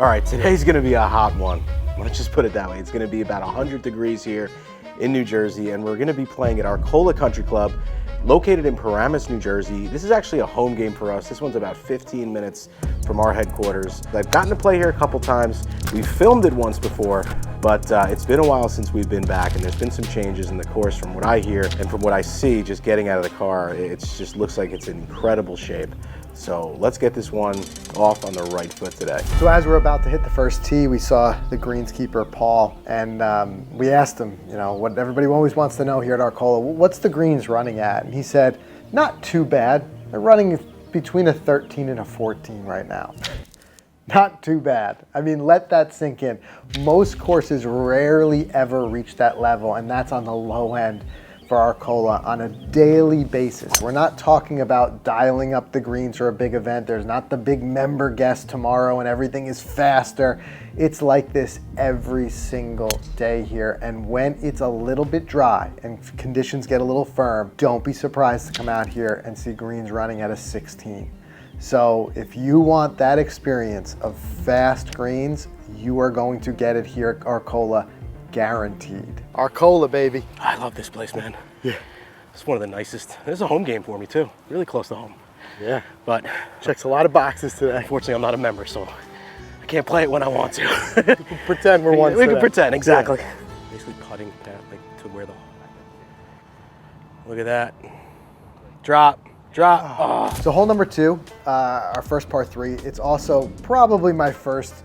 All right, today's gonna be a hot one. Let's just put it that way. It's gonna be about 100 degrees here in New Jersey, and we're gonna be playing at Arcola Country Club, located in Paramus, New Jersey. This is actually a home game for us. This one's about 15 minutes from our headquarters. I've gotten to play here a couple times. We filmed it once before, but it's been a while since we've been back, and there's been some changes in the course from what I hear and from what I see just getting out of the car. It just looks like it's in incredible shape. So let's get this one off on the right foot today. So as we're about to hit the first tee, we saw the greenskeeper, Paul, and we asked him, you know, what everybody always wants to know here at Arcola, what's the greens running at? And he said, not too bad. They're running between a 13 and a 14 right now. Not too bad. I mean, let that sink in. Most courses rarely ever reach that level, and that's on the low end for Arcola on a daily basis. We're not talking about dialing up the greens for a big event. There's not the big member guest tomorrow and everything is faster. It's like this every single day here. And when it's a little bit dry and conditions get a little firm, don't be surprised to come out here and see greens running at a 16. So if you want that experience of fast greens, you are going to get it here at Arcola, guaranteed. Arcola, baby. I love this place, man. Yeah. It's one of the nicest. This is a home game for me too. Really close to home. Yeah. But checks a lot of boxes today. Unfortunately, I'm not a member, so I can't play it when I want to. We can pretend we're one. We can pretend, exactly. Yeah. Basically putting that like to where the. Look at that. Drop. Oh. So hole number 2, our first par 3, it's also probably my first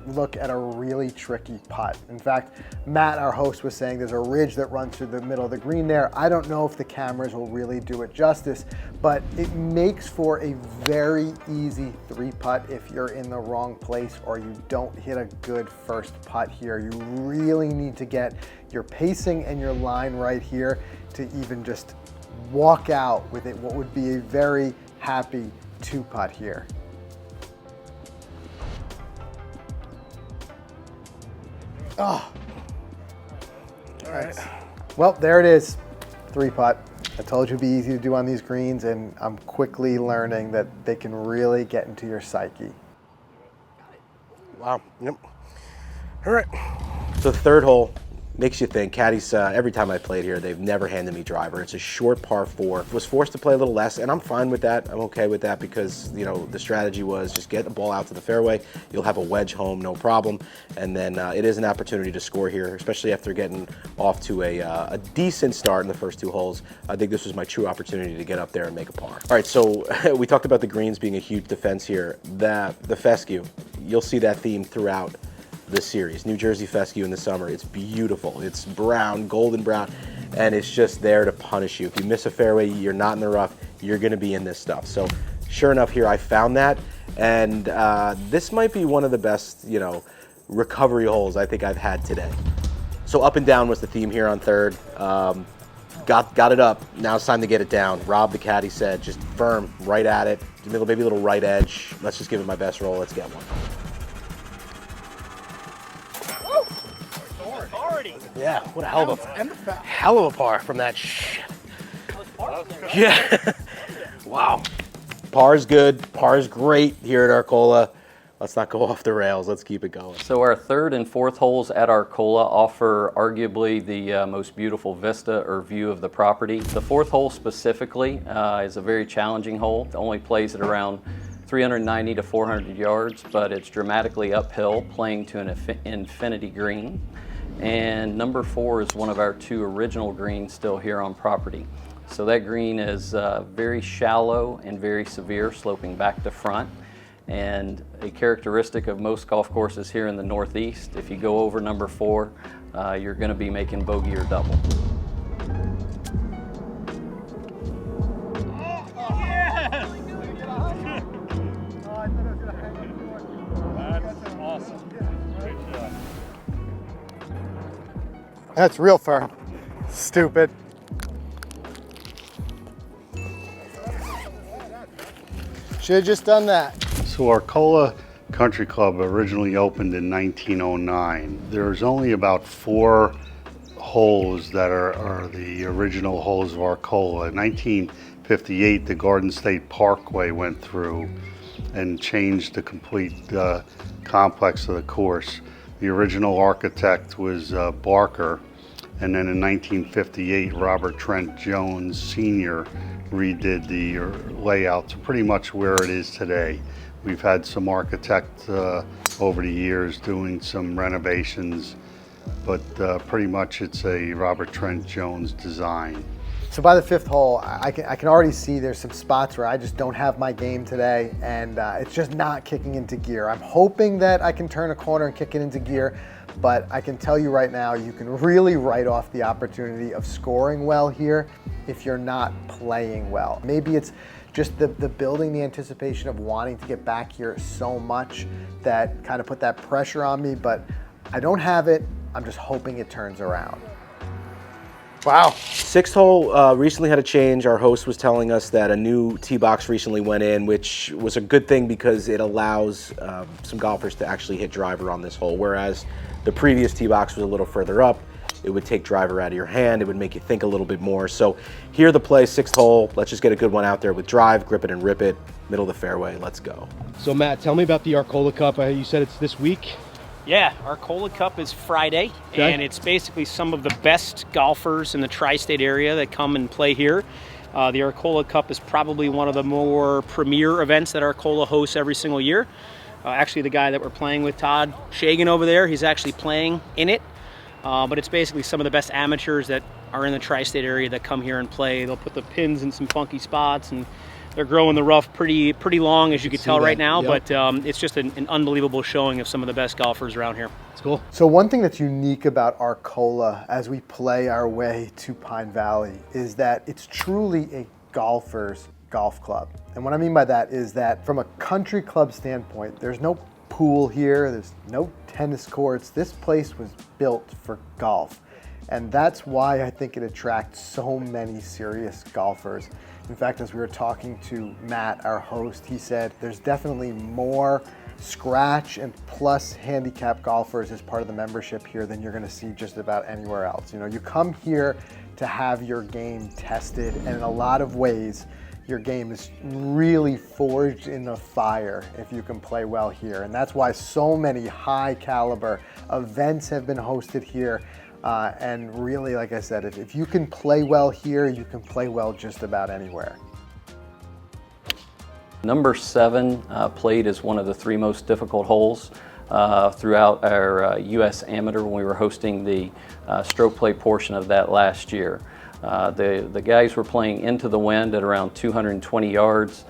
look at a really tricky putt. In fact, Matt, our host, was saying there's a ridge that runs through the middle of the green there. I don't know if the cameras will really do it justice, but it makes for a very easy 3-putt if you're in the wrong place or you don't hit a good first putt here. You really need to get your pacing and your line right here to even just walk out with it, what would be a very happy 2-putt here. Oh. All right. Well, there it is, 3-putt. I told you it'd be easy to do on these greens, and I'm quickly learning that they can really get into your psyche. Wow. Yep. All right. So the third hole. Makes you think. Caddies, every time I played here, they've never handed me driver. It's a short par 4. Was forced to play a little less, and I'm fine with that. I'm okay with that because, you know, the strategy was just get the ball out to the fairway. You'll have a wedge home, no problem. And then it is an opportunity to score here, especially after getting off to a decent start in the first 2 holes. I think this was my true opportunity to get up there and make a par. All right, so we talked about the greens being a huge defense here. The fescue, you'll see that theme throughout this series. New Jersey fescue in the summer. It's beautiful. It's brown, golden brown, and it's just there to punish you. If you miss a fairway, you're not in the rough, you're gonna be in this stuff. So sure enough here, I found that, and this might be one of the best, you know, recovery holes I think I've had today. So up and down was the theme here on third. Got it up. Now it's time to get it down. Rob, the caddy, said just firm, right at it. Maybe a little right edge. Let's just give it my best roll. Let's get one. Yeah, what a hell of a par from that shit. Yeah. Wow. Par's good. Par's great here at Arcola. Let's not go off the rails. Let's keep it going. So our third and fourth holes at Arcola offer arguably the most beautiful vista or view of the property. The fourth hole specifically is a very challenging hole. It only plays at around 390 to 400 yards, but it's dramatically uphill, playing to an infinity green. And number 4 is one of our 2 original greens still here on property. So that green is very shallow and very severe, sloping back to front. And a characteristic of most golf courses here in the Northeast, if you go over number 4, you're going to be making bogey or double. That's real firm. Stupid. Should have just done that. So Arcola Country Club originally opened in 1909. There's only about 4 holes that are the original holes of Arcola. In 1958, the Garden State Parkway went through. and changed the complete complex of the course. The original architect was Barker, and then in 1958, Robert Trent Jones Sr. redid the layout to pretty much where it is today. We've had some architects over the years doing some renovations, but pretty much it's a Robert Trent Jones design. So by the fifth hole, I can already see there's some spots where I just don't have my game today, and it's just not kicking into gear. I'm hoping that I can turn a corner and kick it into gear, but I can tell you right now, you can really write off the opportunity of scoring well here if you're not playing well. Maybe it's just the building the anticipation of wanting to get back here so much that kind of put that pressure on me, but I don't have it. I'm just hoping it turns around. Wow. Sixth hole recently had a change. Our host was telling us that a new tee box recently went in, which was a good thing because it allows some golfers to actually hit driver on this hole, whereas the previous tee box was a little further up. It would take driver out of your hand. It would make you think a little bit more. So here the play, sixth hole. Let's just get a good one out there with drive, grip it and rip it, middle of the fairway. Let's go. So Matt, tell me about the Arcola Cup. You said it's this week? Yeah, Arcola Cup is Friday, okay. And it's basically some of the best golfers in the tri-state area that come and play here. The Arcola Cup is probably one of the more premier events that Arcola hosts every single year. Actually, the guy that we're playing with, Todd Shagan over there, he's actually playing in it. But it's basically some of the best amateurs that are in the tri-state area that come here and play. They'll put the pins in some funky spots, and they're growing the rough pretty long, as you can tell right now. Yep. But it's just an unbelievable showing of some of the best golfers around here. It's cool. So one thing that's unique about Arcola as we play our way to Pine Valley is that it's truly a golfer's golf club. And what I mean by that is that from a country club standpoint, there's no pool here, there's no tennis courts. This place was built for golf. And that's why I think it attracts so many serious golfers. In fact, as we were talking to Matt, our host, he said there's definitely more scratch and plus handicap golfers as part of the membership here than you're gonna see just about anywhere else. You know, you come here to have your game tested, and in a lot of ways, your game is really forged in the fire if you can play well here. And that's why so many high caliber events have been hosted here. And really, like I said, if you can play well here, you can play well just about anywhere. Number 7 played as one of the 3 most difficult holes throughout our U.S. Amateur when we were hosting the stroke play portion of that last year. The guys were playing into the wind at around 220 yards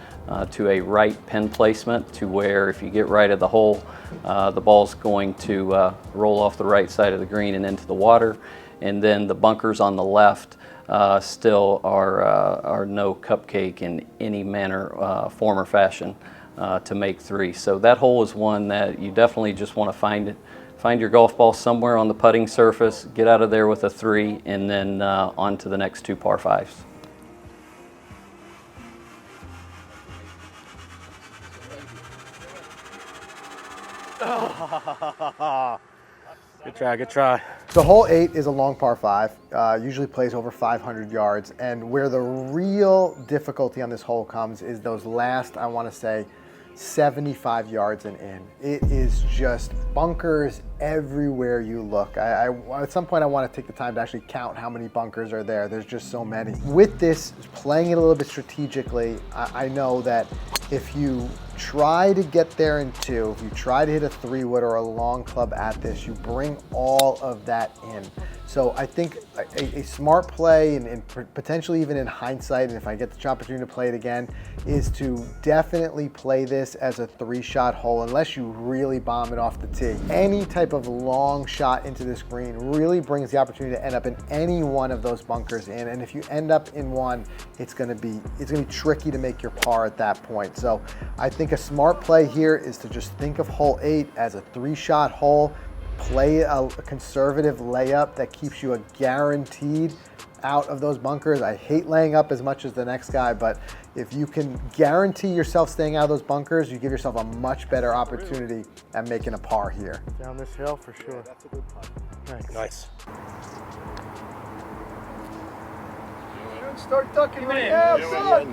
to a right pin placement, to where if you get right at the hole, the ball's going to roll off the right side of the green and into the water. And then the bunkers on the left still are no cupcake in any manner, form or fashion to make 3. So that hole is one that you definitely just want to find your golf ball somewhere on the putting surface, get out of there with a 3, and then on to the next 2 par 5s. Good try, good try. So hole 8 is a long par 5, usually plays over 500 yards. And where the real difficulty on this hole comes is those last, I want to say, 75 yards and in. It is just bunkers everywhere you look. At some point I want to take the time to actually count how many bunkers are there. There's just so many. With this, playing it a little bit strategically, I know that if you try to get there in 2, if you try to hit a 3-wood or a long club at this, you bring all of that in. So I think a smart play, and potentially even in hindsight, and if I get the opportunity to play it again, is to definitely play this as a 3-shot hole, unless you really bomb it off the tee. Any type of long shot into this green really brings the opportunity to end up in any one of those bunkers in. And if you end up in one, it's gonna be tricky to make your par at that point. So I think a smart play here is to just think of hole 8 as a 3-shot hole. Play a conservative layup that keeps you a guaranteed out of those bunkers. I hate laying up as much as the next guy, but if you can guarantee yourself staying out of those bunkers, you give yourself a much better opportunity at making a par here. Down this hill for sure. Yeah, that's a good putt. Nice. Start ducking right now, son.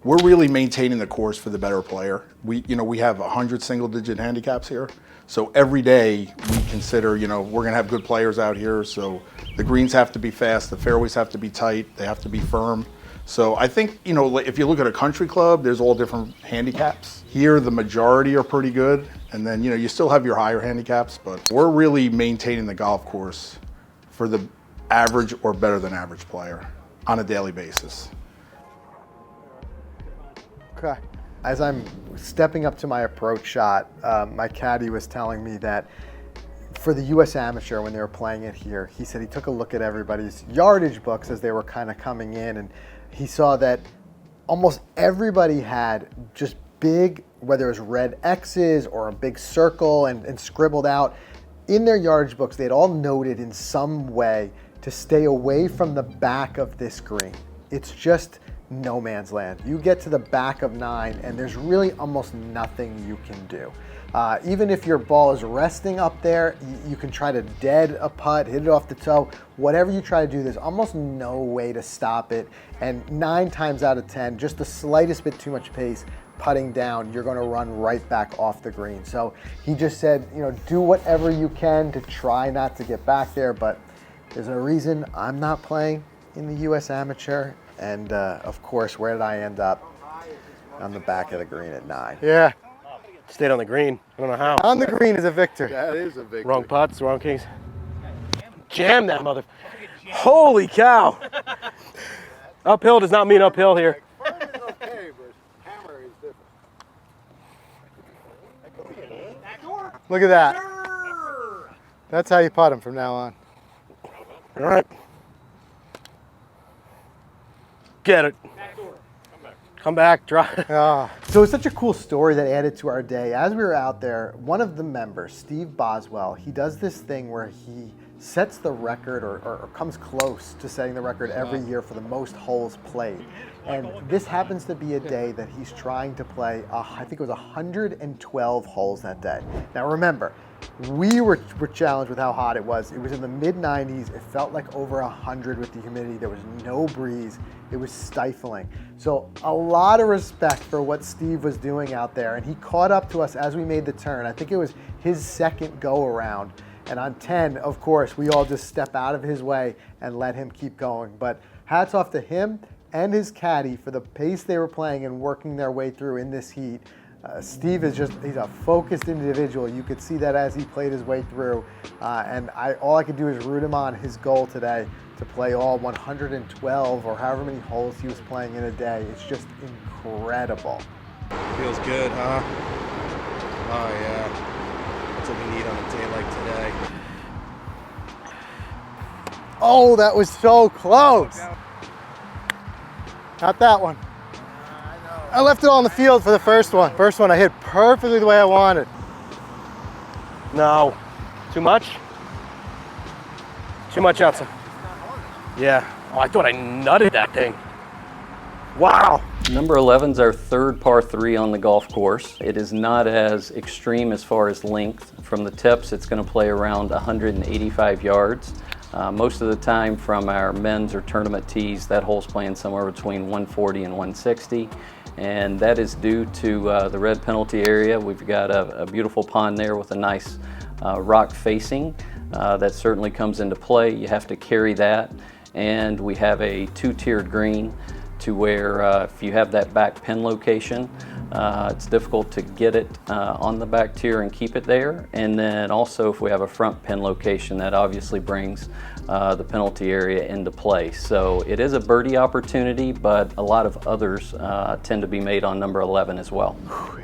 we're really maintaining the course for the better player. We have 100 single-digit handicaps here. So every day we consider, we're going to have good players out here. So the greens have to be fast, the fairways have to be tight, they have to be firm. So I think, if you look at a country club, there's all different handicaps. Here, the majority are pretty good. And then, you still have your higher handicaps, but we're really maintaining the golf course for the average or better than average player on a daily basis. Okay. As I'm stepping up to my approach shot, my caddy was telling me that for the U.S. Amateur, when they were playing it here, he said he took a look at everybody's yardage books as they were kind of coming in, and he saw that almost everybody had just big, whether it was red X's or a big circle and scribbled out in their yardage books, they'd all noted in some way to stay away from the back of this green. It's just no man's land. You get to the back of 9 and there's really almost nothing you can do. Even if your ball is resting up there, you can try to dead a putt, hit it off the toe, whatever you try to do, there's almost no way to stop it. And 9 times out of 10, just the slightest bit too much pace, putting down, you're going to run right back off the green. So he just said, do whatever you can to try not to get back there, but there's a reason I'm not playing in the U.S. Amateur. And of course, where did I end up? On the back of the green at 9. Yeah. Stayed on the green. I don't know how. On the green is a victor. That is a victory. Wrong putts, wrong kings. Jam that mother. Holy cow. Uphill does not mean uphill here. Firm is okay, but hammer is different. Look at that. That's how you putt him from now on. All right. Get it. Come back, drive. So it's such a cool story that added to our day. As we were out there, one of the members, Steve Boswell, he does this thing where he sets the record or comes close to setting the record every year for the most holes played. And this happens to be a day that he's trying to play, I think it was 112 holes that day. Now remember, we were challenged with how hot it was. It was in the mid-90s. It felt like over 100 with the humidity. There was no breeze. It was stifling. So a lot of respect for what Steve was doing out there. And he caught up to us as we made the turn. I think it was his second go around. And on 10, of course, we all just step out of his way and let him keep going. But hats off to him and his caddy for the pace they were playing and working their way through in this heat. Steve is he's a focused individual. You could see that as he played his way through. And all I could do is root him on his goal today to play all 112 or however many holes he was playing in a day. It's just incredible. Feels good, huh? Oh yeah. That's what we need on a day like today. Oh, that was so close. Not that one. I left it on the field for the first one. First one I hit perfectly the way I wanted. No. Too much? Too much outside. Yeah. Oh, I thought I nutted that thing. Wow. Number 11's our third par 3 on the golf course. It is not as extreme as far as length. From the tips, it's going to play around 185 yards. Most of the time from our men's or tournament tees, that hole's playing somewhere between 140 and 160. And that is due to the red penalty area. We've got a beautiful pond there with a nice rock facing. That certainly comes into play. You have to carry that. And we have a 2-tiered green to where if you have that back pin location, it's difficult to get it on the back tier and keep it there. And then also if we have a front pin location, that obviously brings the penalty area into play. So it is a birdie opportunity, but a lot of others tend to be made on number 11 as well.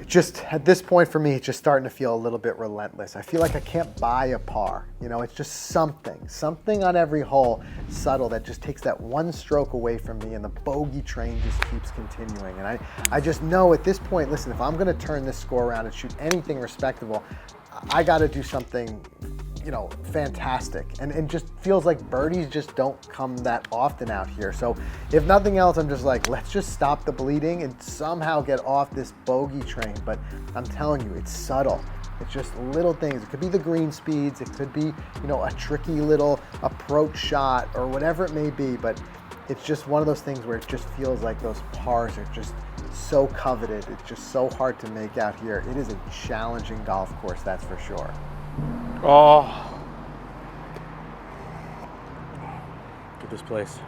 Just at this point for me, it's just starting to feel a little bit relentless. I feel like I can't buy a par. It's just something on every hole, subtle, that just takes that one stroke away from me, and the bogey train just keeps continuing. And I just know at this point, listen, if I'm going to turn this score around and shoot anything respectable, I got to do something fantastic. And it just feels like birdies just don't come that often out here. So if nothing else, I'm just like, let's just stop the bleeding and somehow get off this bogey train. But I'm telling you, it's subtle. It's just little things. It could be the green speeds. It could be, a tricky little approach shot or whatever it may be. But it's just one of those things where it just feels like those pars are just so coveted. It's just so hard to make out here. It is a challenging golf course, that's for sure. Oh. Look at this place.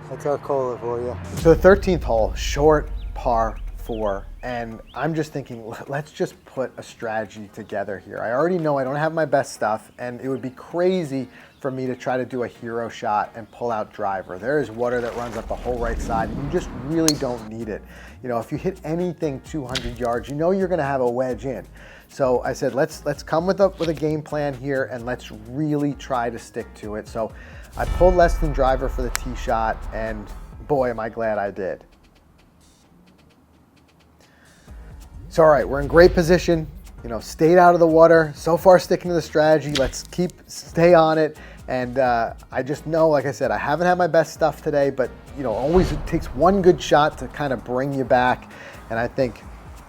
That's Arcola for you. So the 13th hole, short par 4, and I'm just thinking, let's just put a strategy together here. I already know I don't have my best stuff, and it would be crazy for me to try to do a hero shot and pull out driver. There is water that runs up the whole right side, and you just really don't need it. You know, if you hit anything 200 yards, you know you're gonna have a wedge in. So I said, let's come with a game plan here, and let's really try to stick to it. So I pulled less than driver for the tee shot, and boy, am I glad I did. So all right, we're in great position. You know, stayed out of the water. So far sticking to the strategy. Let's stay on it. And I just know, like I said, I haven't had my best stuff today, but you know, always it takes one good shot to kind of bring you back. And I think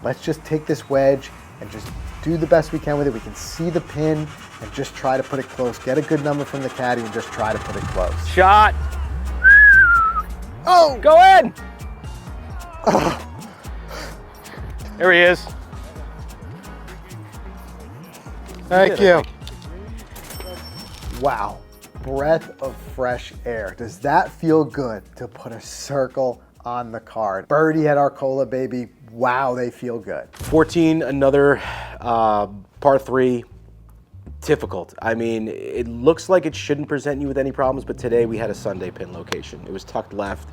let's just take this wedge and just do the best we can with it. We can see the pin and just try to put it close. Get a good number from the caddy and just try to put it close. Shot. Oh! Go in. There he is. Thank you. Wow, breath of fresh air. Does that feel good to put a circle on the card? Birdie at Arcola, baby. Wow, they feel good. 14, another par 3, difficult. I mean, it looks like it shouldn't present you with any problems, but today we had a Sunday pin location. It was tucked left,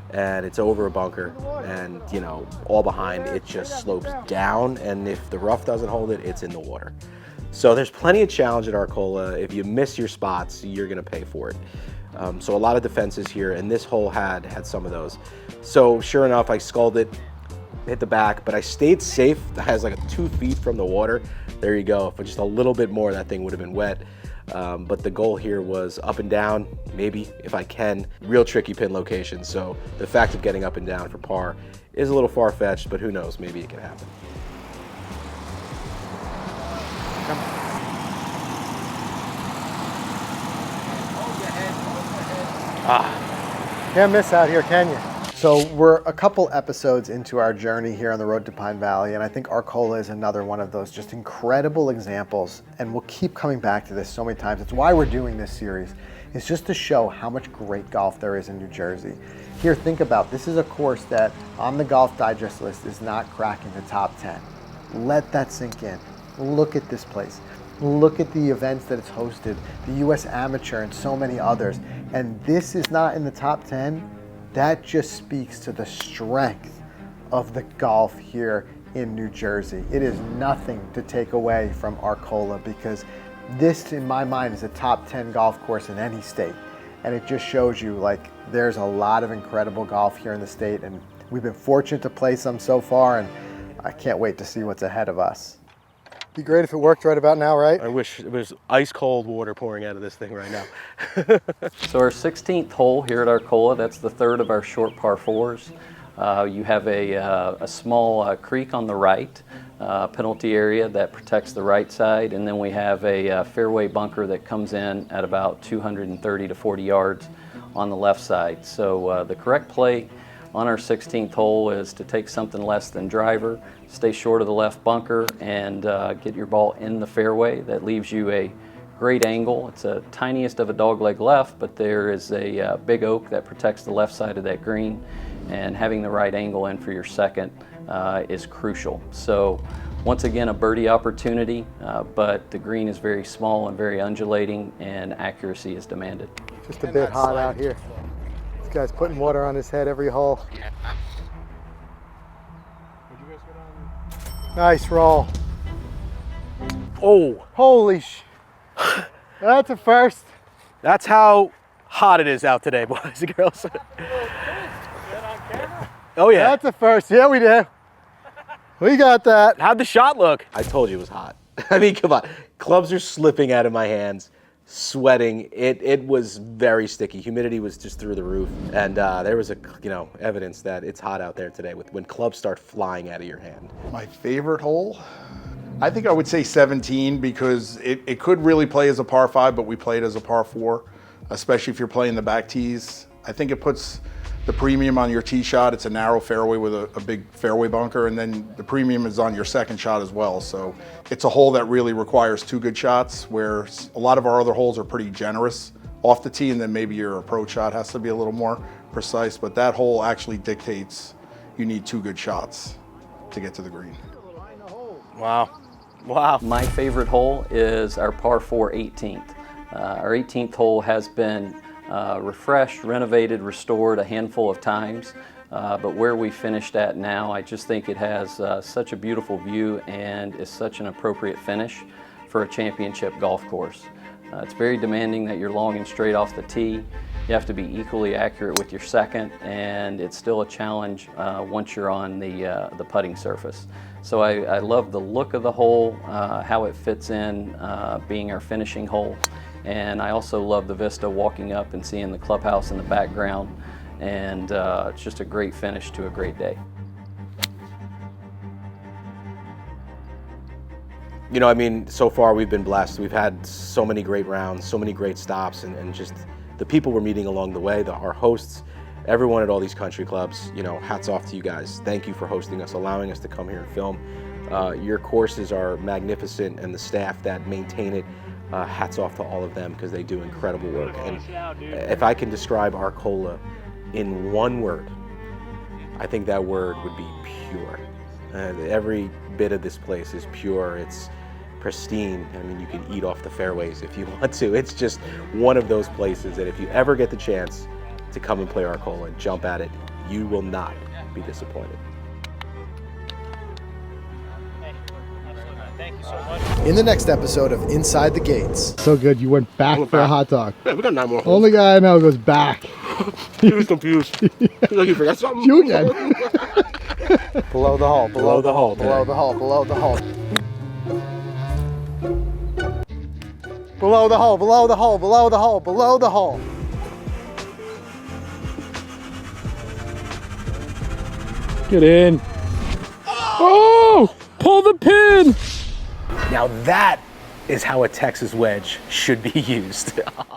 and it's over a bunker, and you know, all behind, it just slopes down, and if the rough doesn't hold it, it's in the water. So there's plenty of challenge at Arcola. If you miss your spots, you're gonna pay for it. So a lot of defenses here, and this hole had some of those. So sure enough, I sculled it, hit the back, but I stayed safe. I was like 2 feet from the water. There you go. For just a little bit more, that thing would have been wet. But the goal here was up and down, maybe if I can. Real tricky pin location. So the fact of getting up and down for par is a little far-fetched, but who knows, maybe it can happen. Can't miss out here, can you? So we're a couple episodes into our journey here on the road to Pine Valley, and I think Arcola is another one of those just incredible examples, and we'll keep coming back to this so many times. It's why we're doing this series. It's just to show how much great golf there is in New Jersey. Here, think about, this is a course that on the Golf Digest list is not cracking the top 10. Let that sink in. Look at this place. Look at the events that it's hosted, the US Amateur and so many others. And this is not in the top 10. That just speaks to the strength of the golf here in New Jersey. It is nothing to take away from Arcola, because this, in my mind, is a top 10 golf course in any state. And it just shows you, like, there's a lot of incredible golf here in the state, and we've been fortunate to play some so far, and I can't wait to see what's ahead of us. Be great if it worked right about now, right? I wish it was ice cold water pouring out of this thing right now. So our 16th hole here at Arcola, that's the third of our short par 4s. You have a small creek on the right, penalty area that protects the right side, and then we have a fairway bunker that comes in at about 230 to 40 yards on the left side. So the correct play on our 16th hole is to take something less than driver, stay short of the left bunker, and get your ball in the fairway. That leaves you a great angle. It's the tiniest of a dogleg left, but there is a big oak that protects the left side of that green, and having the right angle in for your second is crucial. So once again, a birdie opportunity, but the green is very small and very undulating, and accuracy is demanded. Just a bit hot out here. This guy's putting water on his head every hole. Nice roll. Oh, Holy sh! That's a first. that's how hot it is out today, boys and girls. Oh yeah. That's a first. Yeah, we do. We got that. How'd the shot look? I told you it was hot. I mean, come on. Clubs are slipping out of my hands, sweating. It was very sticky. Humidity was just through the roof, and there was evidence that it's hot out there today when clubs start flying out of your hand. My favorite hole? I think I would say 17, because it could really play as a par 5, but we played as a par 4, especially if you're playing the back tees. I think it puts the premium on your tee shot. It's a narrow fairway with a big fairway bunker, and then the premium is on your second shot as well. So it's a hole that really requires 2 good shots, where a lot of our other holes are pretty generous off the tee, and then maybe your approach shot has to be a little more precise, but that hole actually dictates you need 2 good shots to get to the green. Wow. Wow. My favorite hole is our par 4 18th. Our 18th hole has been refreshed, renovated, restored a handful of times, but where we finished at now, I just think it has such a beautiful view and is such an appropriate finish for a championship golf course. It's very demanding that you're long and straight off the tee. You have to be equally accurate with your second, and it's still a challenge once you're on the putting surface. So I love the look of the hole, how it fits in being our finishing hole, and I also love the vista walking up and seeing the clubhouse in the background, and it's just a great finish to a great day. You know, I mean, so far we've been blessed. We've had so many great rounds, so many great stops, and just the people we're meeting along the way, our hosts, everyone at all these country clubs, you know, hats off to you guys. Thank you for hosting us, allowing us to come here and film. Your courses are magnificent, and the staff that maintain it, hats off to all of them, because they do incredible work. And if I can describe Arcola in one word, I think that word would be pure. Every bit of this place is pure. It's pristine. I mean, you can eat off the fairways if you want to. It's just one of those places that if you ever get the chance to come and play Arcola and jump at it, you will not be disappointed. Thank you so much. In the next episode of Inside the Gates. So good, you went back for a hot dog. Yeah, we got 9 more holes. Only guy I know goes back. He was confused. Like you forgot something? You again. Below the hole, Below the hole. below the hole, below the hole. Below the hole, below the hole, below the hole, below the hole. Get in. Oh! Pull the pin! Now that is how a Texas wedge should be used.